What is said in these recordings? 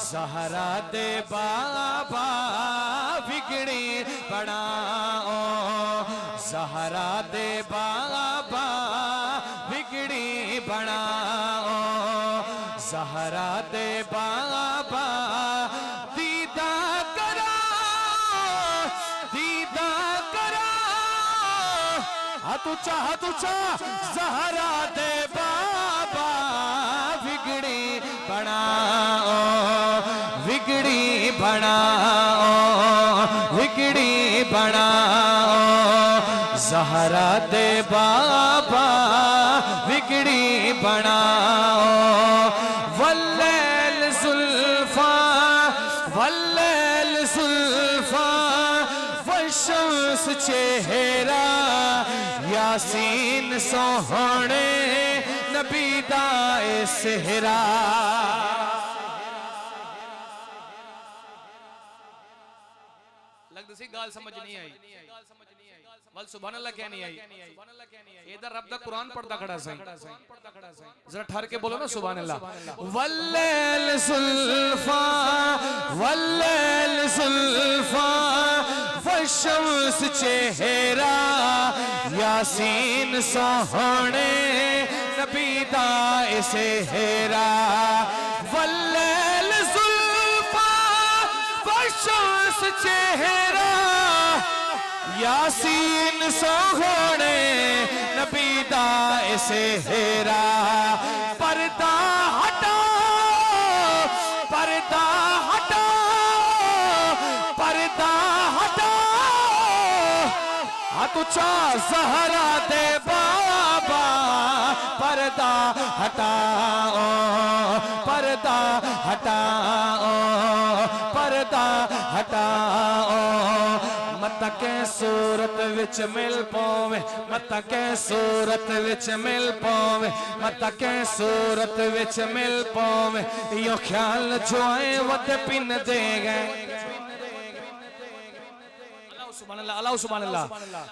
ज़हरा दे बाबा बिगड़ी बनाओ, ज़हरा दे बाबा बिगड़ी बनाओ, ज़हरा दे बाबा दीदा करा, दीदा करा, हाथ ऊंचा, ज़हरा दे बाबा बिगड़ी बनाओ, बिगड़ी बनाओ, बिगड़ी बनाओ, ज़हरा दे बाबा बिगड़ी बनाओ। वल्लैल ज़ुल्फ़ा, वल्लैल ज़ुल्फ़ा, वशम्स चेहरा, यासीन सोहणे नबी दा सेहरा। लगता सी गाल समझ नहीं आई, वल सुभान अल्लाह क्या नहीं आई। इधर रब दा कुरान पढ़दा खड़ा सही, जरा ठहर के बोलो ना सुभान अल्लाह। वल्लैल ज़ुल्फ़ा, वल्लैल ज़ुल्फ़ा, वशम्स चेहरा, यासीन सोहणे नबी दा सेहरा। वल्लैल ज़ुल्फ़ा, वशम्स चेहरा, यासीन सोहणे नबी दा सेहरा। पर्दा हटाओ, पर्दा हटाओ, पर्दा हटाओ, हाथ ऊंचा, ज़हरा दे बाबा पर्दा हटाओ, पर्दा हटाओ, पर्दा हटाओ। मत के सूरत विच मिल पावे, मत के सूरत विच मिल पावे, मत के सूरत विच मिल पावे, यो ख्याल जो आए वत पिन दे गए। अल्लाह सुभान अल्लाह।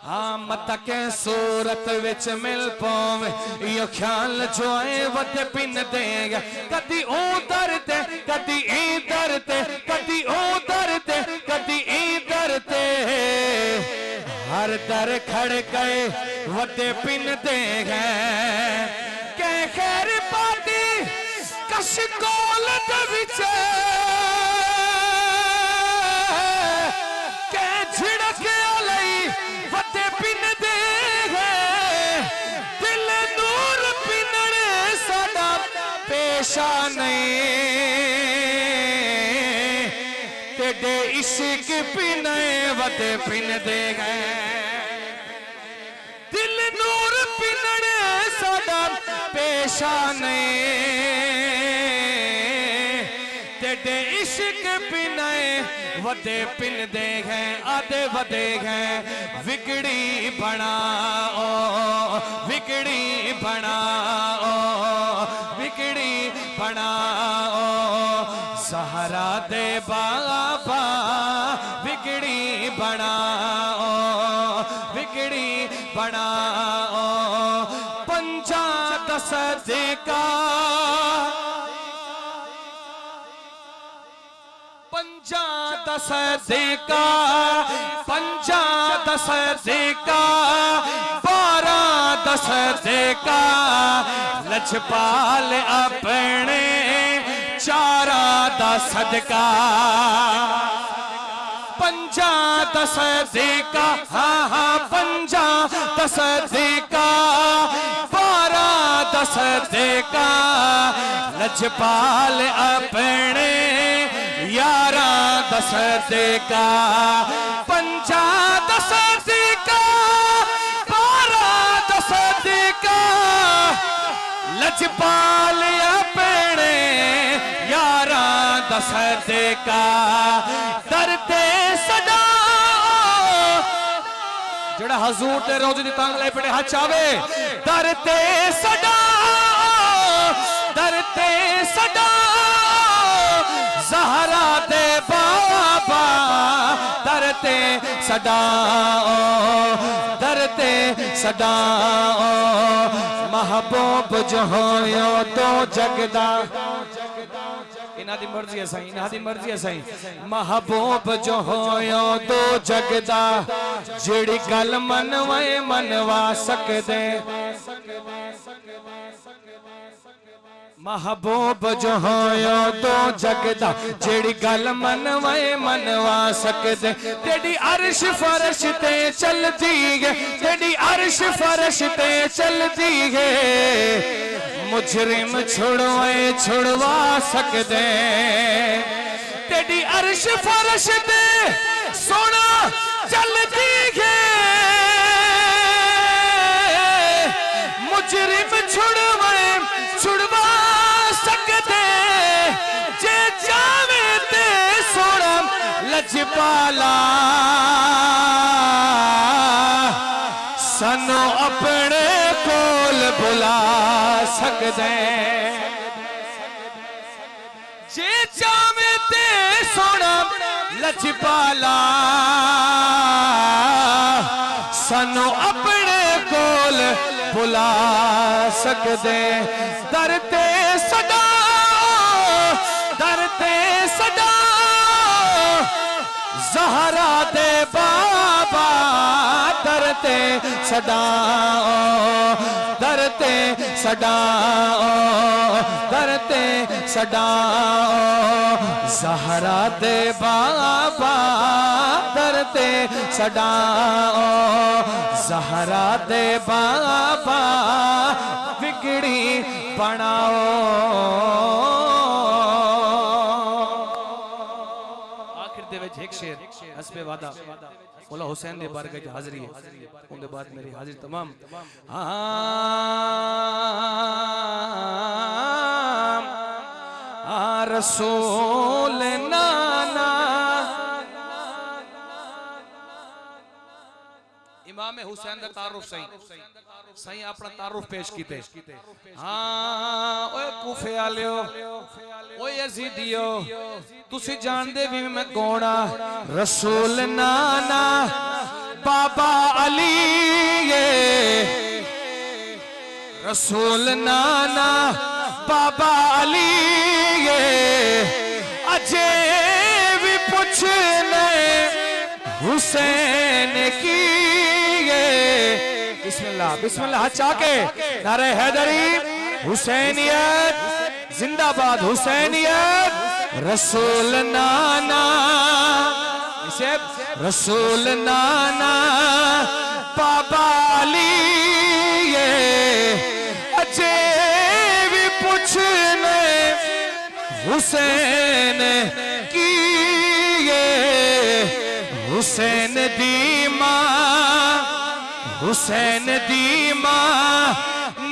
हाँ मत के सूरत विच मिल पावे, यो ख्याल जो आए वत पिन देगा। कदी ओ दर्द, कदी ई दर्द, कदी ओ दर्द, कदी ई दर्द, हर दर खड़ गए वते पिन दे गए। के खैर पाती कश कोल दे विच, के झिड़क अलई वते पिन दे गए। दिल नूर पिनने साडा पेशा नहीं, तेरे इश्क पिने वते पिन दे गए। दिल नूर पिनने साडा पेशा नहीं, तेरे इश्क पिने वदे पिन दे गए। आधे वदे गए बिगड़ी बनाओ, बिगड़ी बनाओ, बिगड़ी बनाओ, ज़हरा दे बाबा बिगड़ी बनाओ, बिगड़ी बनाओ। पंजा दस का, पंजा दस का, पंजा दस का, 12 10 का, लजपाल अपने चारा दा सदका। पंजा दस का, हाँ हाँ पंजा दस का, 12 10 का, लजपाल अपने यारा दस का। पंजा दस का, 12 10 का, लजपाल अपने यारा दस का। दरते सदा जड़ा हजूर ते रोज़ दी तांग ले पड़े हच आवे। दरते सदा, दरते सदा, ज़हरा दे बाबा दरते सदाओ, दरते सदाओ। महबूब जो होयो तो जगदा, इन्हां दी मर्जी है साईं, इन्हां दी मर्जी है साईं। महबूब जो होयो दो जगदा जेड़ी गल मनवाए मनवा सकदे। महबूब जो होयो दो जगदा जेड़ी गल मनवाए मनवा सकदे। तेरी अर्श फरश ते चलदी है, तेरी अर्श फरश ते चलदी है। मुजरिम छुड़वाए छुड़वा सकदे। तेरी अर्श फरश ते सोना चलदी है। मुजरिम छुड़वाए छुड़वा सकदे। जे जावे ते सोना लजपाला सानू अपने कोल बुला सकदे। जे जावे ते सोना लजपाला सानू अपने कोल बुला सकदे। दरते सदा दरते सदा ज़हरा दे बाबा दरते सदा दरते सदा दरते सदा ज़हरा दे बाबा दरते सदा ज़हरा दे बाबा बिगड़ी बनाओ। आखिर दे विच एक शेर हस्बे वादा मौला हुसैन दे बारगाह च हाज़री है। उनके बाद मेरी हाज़री तमाम। रसूल नाना इमाम हुसैन दा तारुफ सही सही अपना तारुफ पेश कीते। हाँ ओए कूफे आलियो ओए यजीदियो तुसी जानदे भी मैं कौन आ। रसूल नाना बाबा अली ये रसूल नाना बाबा अली ये अजे भी पूछने हुसैन की। बिस्मिल्लाह बिस्मिल्लाह चाके नारे हैदरी हुसैनियत जिंदाबाद हुसैनियत। रसूल नाना इसे रसूल नाना बाबा अली ये अजे भी पूछने हुसैन की। ये हुसैन दी मां हुसैन दी मां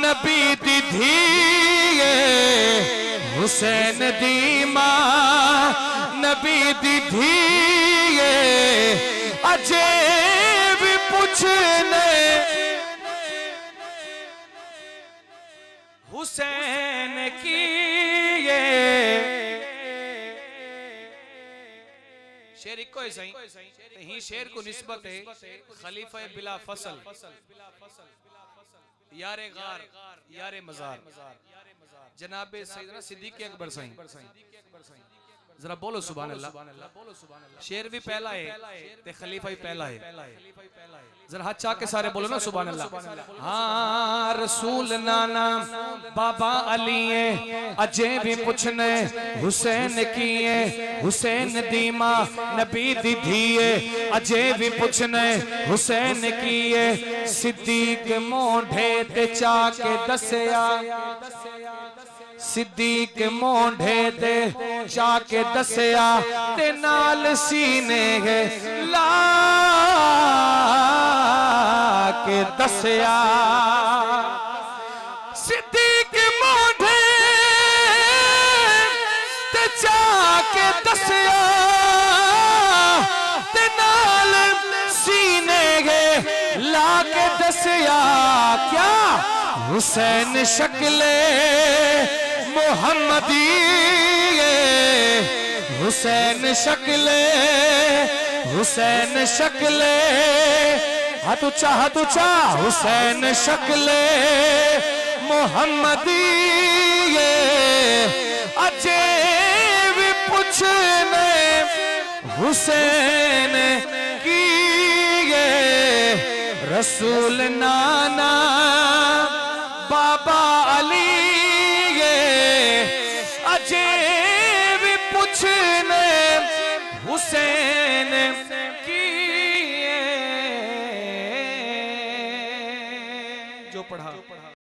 नबी दी धी। हुसैन दी मां नबी दी धी अजे भी पूछने हुसैन की। शेर इको ही सही ही शेर को निस्बत है खलीफा बिला फसल यारे गार यारे मजार जनाबे सैयदना सिद्दीक़ अकबर सही। जरा बोलो सुभान अल्लाह। शेर भी पहला है ते खलीफा भी पहला है। जरा हाथ चाह के सारे बोलो ना सुभान अल्लाह। हाँ रसूल नाना बाबा अली है अजे भी पूछने हुसैन की है। हुसैन दी मां नबी दी धी है अजे भी पूछने हुसैन की है। सिद्दीक मोढ़े ते चा के दसया सिद्दीक मोढ़े ते चा के दसया ते नाल सीने ला के दसया। सिद्दीक मोढ़े ते चा के दसया ते नाल सीने ला के दसया। क्या हुसैन शक्ले मोहम्मदी हुसैन शक्ले हुसैन शक्ले हाथ ऊंचा हुसैन शक्ले मोहम्मदी अजे ने हुसैन की रसूल नाना